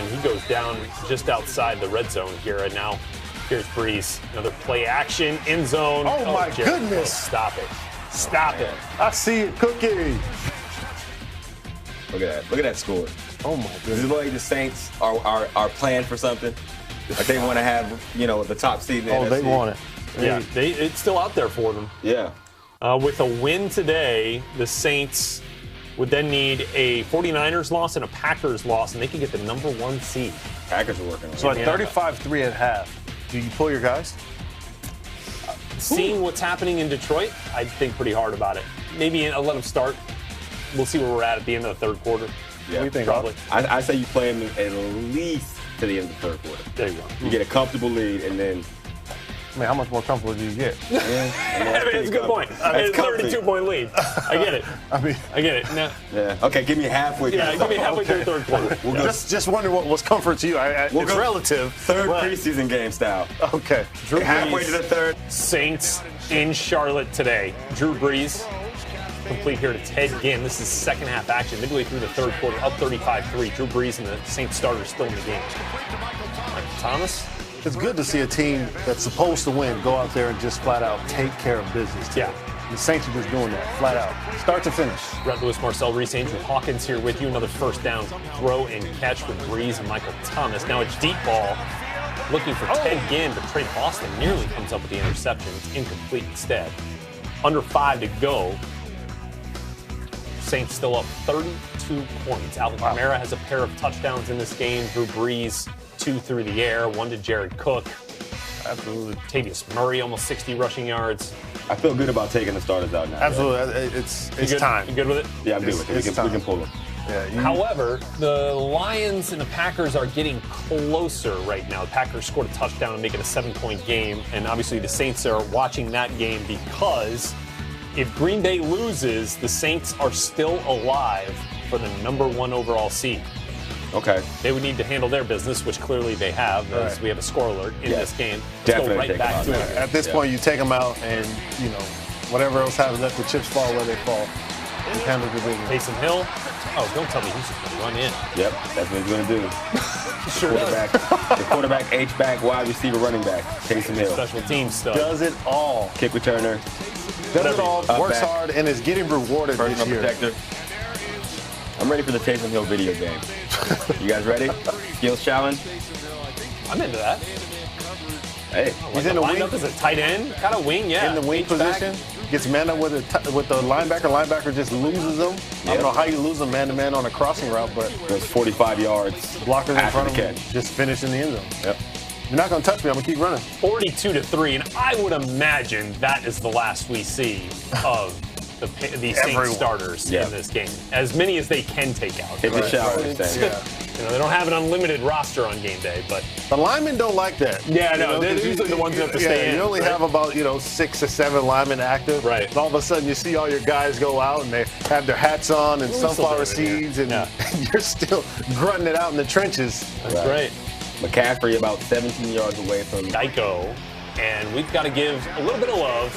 and he goes down just outside the red zone here. And now here's Brees. Another play action, end zone. Oh my goodness. Stop it. Stop it. I see it cooking. Look at that. Look at that score. Oh my This goodness. is like the Saints are planned for something. Like they want to have, the top seed in the Oh, NFC. they want it. Yeah, it's still out there for them. Yeah. With a win today, the Saints would then need a 49ers loss and a Packers loss, and they could get the #1 seed. Packers are working on it. So at 35-3 at half, do you pull your guys? Seeing what's happening in Detroit, I think pretty hard about it. Maybe I'll let them start. We'll see where we're at the end of the third quarter. Yeah. What do you think? Probably. I say you play them at least to the end of the third quarter. There you go. You get a comfortable lead, and then I mean, how much more comfortable do you get? It's a good point. It's a 32-point lead. I get it. I get it. No. Yeah. Okay, give me halfway. Yeah, give me halfway through the third quarter. We'll go Just wondering what's comfort to you. We'll It's go relative. third but- preseason game style. Okay. Halfway to the third. Saints in Charlotte today. Drew Brees complete here to Ted Ginn. This is second half action, midway through the third quarter, up 35-3. Drew Brees and the Saints starters still in the game. Michael Thomas. It's good to see a team that's supposed to win go out there and just flat out take care of business. Yeah. The Saints are just doing that, flat out. Start to finish. Brett Lewis, Marcel Reese, Andrew Hawkins here with you. Another first down throw and catch with Brees and Michael Thomas. Now a deep ball looking for Ted Ginn, but Trey Boston nearly comes up with the interception. It's incomplete instead. Under 5 to go. Saints still up 32 points. Alvin Kamara has a pair of touchdowns in this game. Drew Brees, 2 through the air, 1 to Jared Cook. Absolutely. Tavius Murray, almost 60 rushing yards. I feel good about taking the starters out now. Absolutely. It's You good? time. You good with it? Yeah, I'm good with it. We can pull them. Yeah, However, the Lions and the Packers are getting closer right now. The Packers scored a touchdown and make it a 7-point game. And obviously the Saints are watching that game because if Green Bay loses, the Saints are still alive for the #1 overall seed. Okay. They would need to handle their business, which clearly they have, as Right. we have a score alert in this game. Let's Definitely go right take back them to out. it. At this point, you take them out and, whatever else happens, let the chips fall where they fall. You handle the business. Taysom Hill. Oh, don't tell me he's just going to run in. Yep, that's what he's going to do. Sure does. The quarterback, H-back, wide receiver, running back, Taysom Hill. Special teams stuff. Does it all. Kick returner, Does it all. Up Works back. hard and is getting rewarded this personal year. protector. I'm ready for the Taysom Hill video game. You guys ready? Skills challenge? I'm into that. Hey, He's in the Lined wing. up as a tight end, kind of wing, yeah. In the wing H-back. position, gets man up with the linebacker. Linebacker just loses them. I don't know how you lose them man-to-man on a crossing route, but goes 45 yards. blockers in After front of the him, catch. just finishing the end zone. Yep. You're not going to touch me. I'm going to keep running. 42-3, and I would imagine that is the last we see of the Saints Everyone. starters Yeah. in this game. As many as they can take out. Hit the shower It's- this thing. they don't have an unlimited roster on game day, but The linemen don't like that. Yeah, no, they're usually the ones that have to stay in, You only right? have about 6 or 7 linemen active. Right. And all of a sudden, you see all your guys go out and they have their hats on and We're still sunflower doing it here. seeds, and Yeah. you're still grunting it out in the trenches. that's Right. great. McCaffrey about 17 yards away from Geico, and we've got to give a little bit of love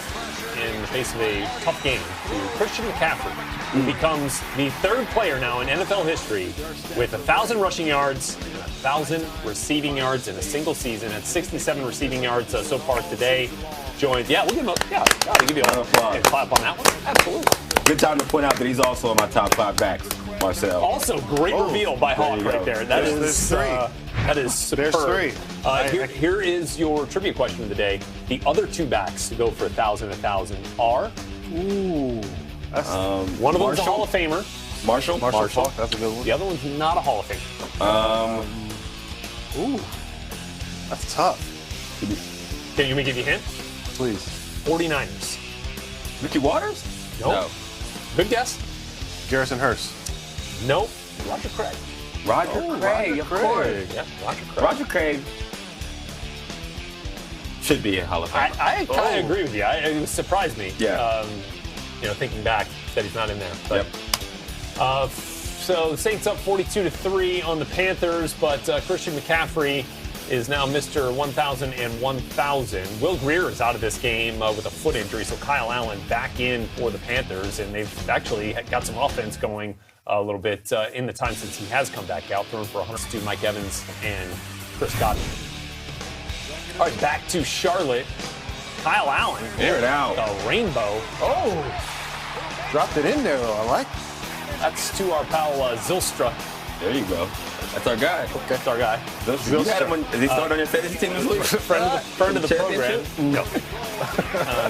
in the face of a tough game to Christian McCaffrey, who becomes the third player now in NFL history with 1,000 rushing yards, 1,000 receiving yards in a single season. At 67 receiving yards so far today. Joined, we'll give him gotta give you a clap on that one. Absolutely. Good time to point out that he's also on my top 5 backs, Marcel. Also, great reveal by Hawk you right go. there. That There's is three. that is superb. There's three. Here is your trivia question of the day. The other 2 backs to go for 1,000 are Ooh. That's one of them's a Marshall? Hall of Famer. Marshall? Marshall Faulk. That's a good one. The other one's not a Hall of Famer. Ooh. That's tough. Can you give you a hint? Please. 49ers. Ricky Waters? Nope. No. Good guess. Garrison Hurst. Nope. Roger Craig. Roger Craig, of course. Yeah, Roger Craig. Roger Craig should be a Hall of Famer. I kind of agree with you. It surprised me. Yeah. Thinking back that he's not in there. But, Yep. So the Saints up 42-3 on the Panthers, but Christian McCaffrey is now Mr. 1,000 and 1,000. Will Grier is out of this game with a foot injury, so Kyle Allen back in for the Panthers, and they've actually got some offense going a little bit in the time since he has come back out, throwing for 100 to Mike Evans and Chris Godwin. All right, back to Charlotte. Kyle Allen. Air it out. The rainbow. Oh, dropped it in there, though. I like. That's to our pal Zylstra. There you go. That's our guy. Okay. That's our guy. You had him is he starting on your fantasy team this week? Friend of the program. No.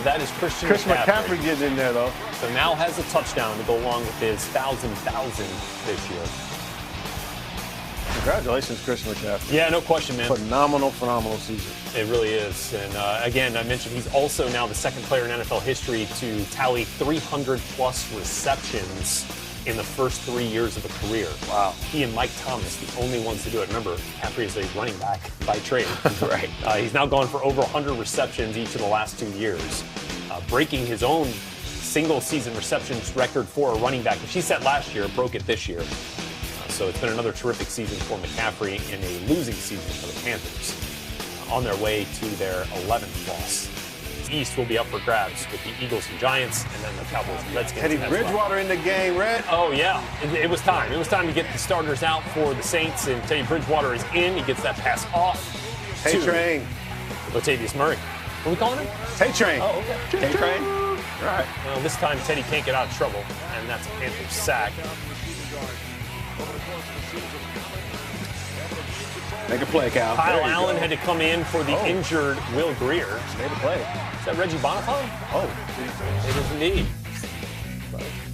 That is Christian McCaffrey getting in there, though. So now has a touchdown to go along with his 1,000 this year. Congratulations, Christian McCaffrey. Yeah, no question, man. Phenomenal season. It really is. And again, I mentioned he's also now the second player in NFL history to tally 300-plus receptions in the first 3 years of a career. Wow. He and Mike Thomas, the only ones to do it. Remember, McCaffrey is a running back by trade. Right. He's now gone for over 100 receptions each of the last 2 years, breaking his own single-season receptions record for a running back, which he set last year, broke it this year. So it's been another terrific season for McCaffrey in a losing season for the Panthers, on their way to their 11th loss. East will be up for grabs with the Eagles and Giants, and then the Cowboys and Redskins. Teddy Bridgewater in the game, Red. Oh, yeah. It was time. It was time to get the starters out for the Saints, and Teddy Bridgewater is in. He gets that pass off. Tay-Train. Latavius Murray. What are we calling him? Tay-Train. Oh, okay. Tay-Train. Right. Well, this time Teddy can't get out of trouble, and that's a Panthers sack. Make a play, Cal. Kyle Allen had to come in for the injured Will Greer. Made a play. Is that Reggie Bonifant? Oh. It is indeed.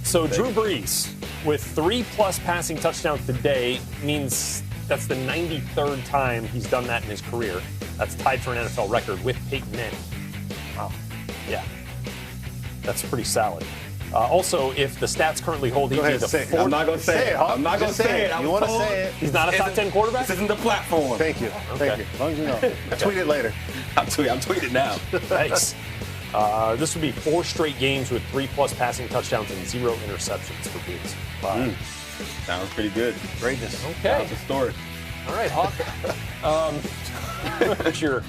So Drew Brees with 3+ passing touchdowns today means that's the 93rd time he's done that in his career. That's tied for an NFL record with Peyton Manning. Wow. Yeah. That's pretty solid. Also, if the stats currently hold, he'd be the fourth. I'm not going to say it. I'm not going to say it. You want to say it? He's not a top 10 quarterback? This isn't the platform. Thank you. Okay. Thank you. As long as you know. Tweet it later. I'm tweeting now. Thanks. This would be 4 straight games with 3+ passing touchdowns and 0 interceptions for Brees. Sounds pretty good. Greatness. Okay. That's the story. All right, Hawk. What's your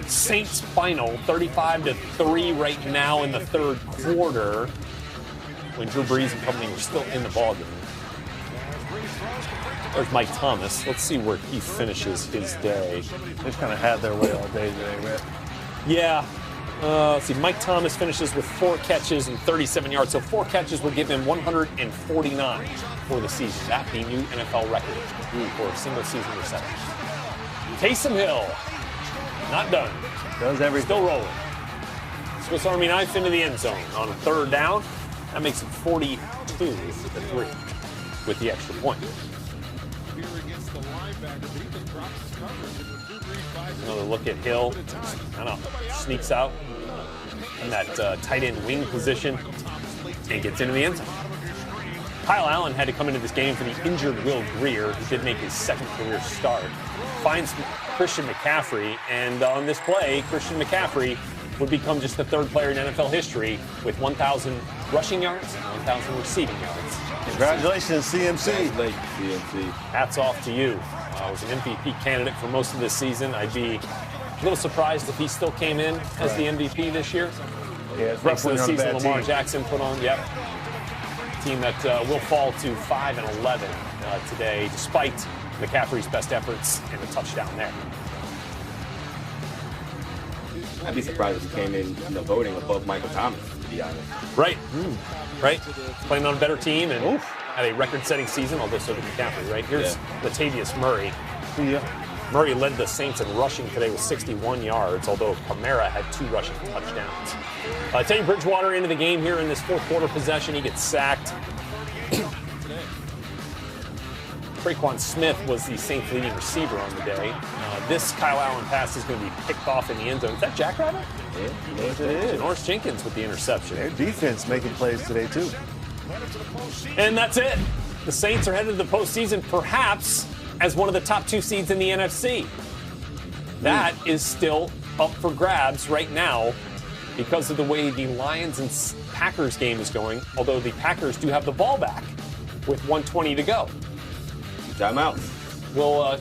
Saints final 35-3 right now in the third quarter, when Drew Brees and company were still in the ballgame. There's Mike Thomas. Let's see where he finishes his day. They just kind of had their way all day today, right? Yeah. Let's see. Mike Thomas finishes with 4 catches and 37 yards. So 4 catches will give him 149 for the season. That being new NFL record for a single season reception. Taysom Hill, not done. Does everything. Still rolling. Swiss Army knife into the end zone on a 3rd down. That makes it 42-3 with the extra point. Another look at Hill. Kind of sneaks out in that tight end wing position and gets into the end zone. Kyle Allen had to come into this game for the injured Will Greer, who did make his 2nd career start. Finds Christian McCaffrey, and on this play, Christian McCaffrey would become just the 3rd player in NFL history with 1,000 rushing yards and 1,000 receiving yards. Congratulations, CMC. CMC. Hats off to you. Was an MVP candidate for most of this season. I'd be a little surprised if he still came in as the MVP this year. Yeah, it's Thanks to the on a season bad Lamar team. Jackson put on. Yep. Team that will fall to 5-11 today, despite McCaffrey's best efforts and a touchdown there. I'd be surprised if he came in the voting above Michael Thomas, to be honest. Right. Right. Playing on a better team and had a record-setting season, although so did McCaffrey, right? Here's Latavius Murray. Yeah. Murray led the Saints in rushing today with 61 yards, although Kamara had 2 rushing touchdowns. Teddy Bridgewater into the game here in this 4th quarter possession. He gets sacked. Traquan Smith was the Saints' leading receiver on the day. This Kyle Allen pass is going to be picked off in the end zone. Is that Jackrabbit? Yes, it is. Norris Jenkins with the interception. Their defense making plays today, too. And that's it. The Saints are headed to the postseason, perhaps as one of the top 2 seeds in the NFC. That is still up for grabs right now because of the way the Lions and Packers game is going, although the Packers do have the ball back with 1:20 to go. Timeout. We'll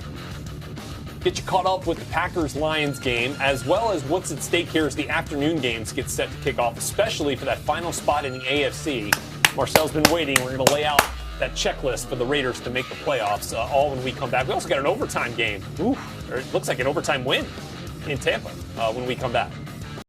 get you caught up with the Packers-Lions game, as well as what's at stake here as the afternoon games get set to kick off, especially for that final spot in the AFC. Marcel's been waiting. We're going to lay out that checklist for the Raiders to make the playoffs, all when we come back. We also got an overtime game. Or it looks like an overtime win in Tampa when we come back.